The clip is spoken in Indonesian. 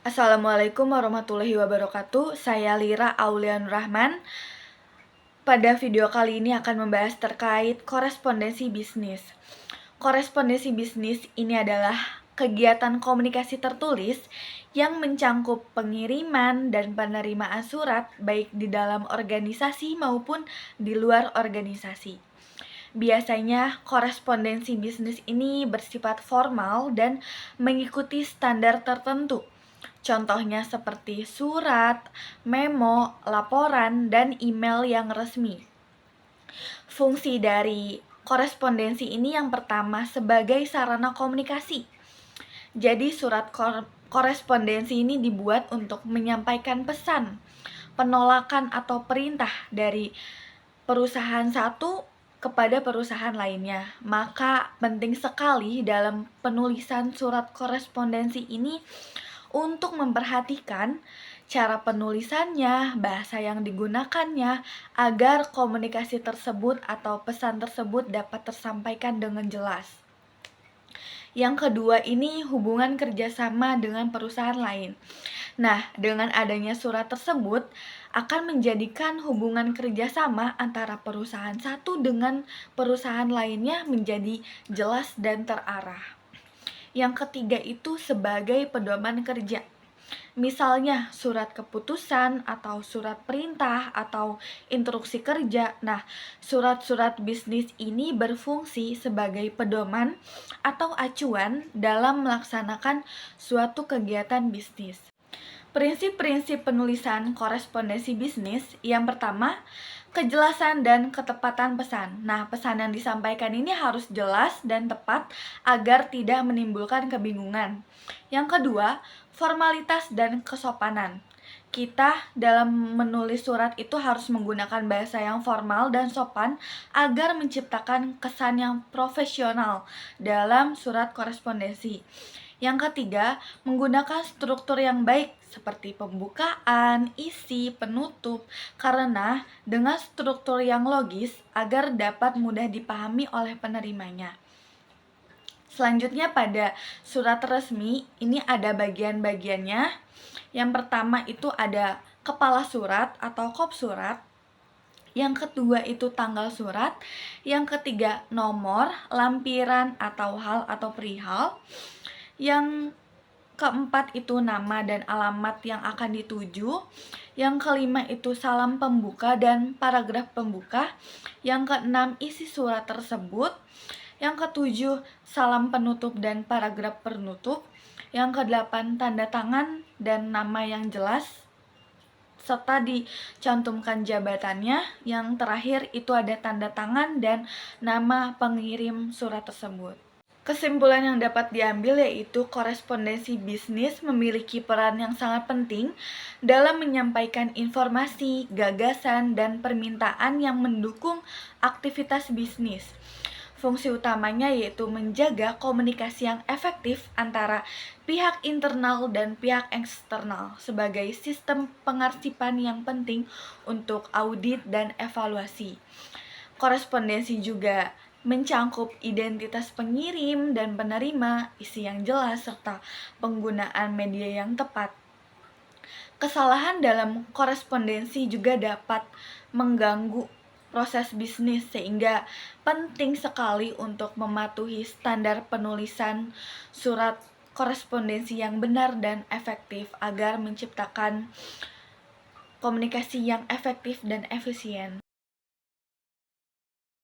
Assalamualaikum warahmatullahi wabarakatuh. Saya Lira Aulian Rahman. Pada video kali ini akan membahas terkait korespondensi bisnis. Korespondensi bisnis ini adalah kegiatan komunikasi tertulis yang mencangkup pengiriman dan penerimaan surat baik di dalam organisasi maupun di luar organisasi. Biasanya korespondensi bisnis ini bersifat formal dan mengikuti standar tertentu. Contohnya seperti surat, memo, laporan, dan email yang resmi. Fungsi dari korespondensi ini yang pertama sebagai sarana komunikasi. Jadi surat korespondensi ini dibuat untuk menyampaikan pesan, penolakan atau perintah dari perusahaan satu kepada perusahaan lainnya. Maka penting sekali dalam penulisan surat korespondensi ini untuk memperhatikan cara penulisannya, bahasa yang digunakannya, agar komunikasi tersebut atau pesan tersebut dapat tersampaikan dengan jelas. Yang kedua ini hubungan kerjasama dengan perusahaan lain. Nah, dengan adanya surat tersebut akan menjadikan hubungan kerjasama antara perusahaan satu dengan perusahaan lainnya menjadi jelas dan terarah. Yang ketiga itu sebagai pedoman kerja. Misalnya surat keputusan atau surat perintah atau instruksi kerja. Nah, surat-surat bisnis ini berfungsi sebagai pedoman atau acuan dalam melaksanakan suatu kegiatan bisnis. Prinsip-prinsip penulisan korespondensi bisnis yang pertama, kejelasan dan ketepatan pesan. Nah, pesan yang disampaikan ini harus jelas dan tepat agar tidak menimbulkan kebingungan. Yang kedua, formalitas dan kesopanan. Kita dalam menulis surat itu harus menggunakan bahasa yang formal dan sopan agar menciptakan kesan yang profesional dalam surat korespondensi. Yang ketiga, menggunakan struktur yang baik seperti pembukaan, isi, penutup, karena dengan struktur yang logis agar dapat mudah dipahami oleh penerimanya. Selanjutnya pada surat resmi, ini ada bagian-bagiannya. Yang pertama itu ada kepala surat atau kop surat. Yang kedua itu tanggal surat. Yang ketiga nomor, lampiran atau hal atau perihal. Yang keempat itu nama dan alamat yang akan dituju. Yang kelima itu salam pembuka dan paragraf pembuka. Yang keenam isi surat tersebut. Yang ketujuh salam penutup dan paragraf penutup. Yang kedelapan tanda tangan dan nama yang jelas serta dicantumkan jabatannya. Yang terakhir itu ada tanda tangan dan nama pengirim surat tersebut. Kesimpulan yang dapat diambil yaitu korespondensi bisnis memiliki peran yang sangat penting dalam menyampaikan informasi, gagasan, dan permintaan yang mendukung aktivitas bisnis. Fungsi utamanya yaitu menjaga komunikasi yang efektif antara pihak internal dan pihak eksternal sebagai sistem pengarsipan yang penting untuk audit dan evaluasi. Korespondensi juga mencangkup identitas pengirim dan penerima, isi yang jelas, serta penggunaan media yang tepat. Kesalahan dalam korespondensi juga dapat mengganggu proses bisnis, sehingga penting sekali untuk mematuhi standar penulisan surat korespondensi yang benar dan efektif agar menciptakan komunikasi yang efektif dan efisien.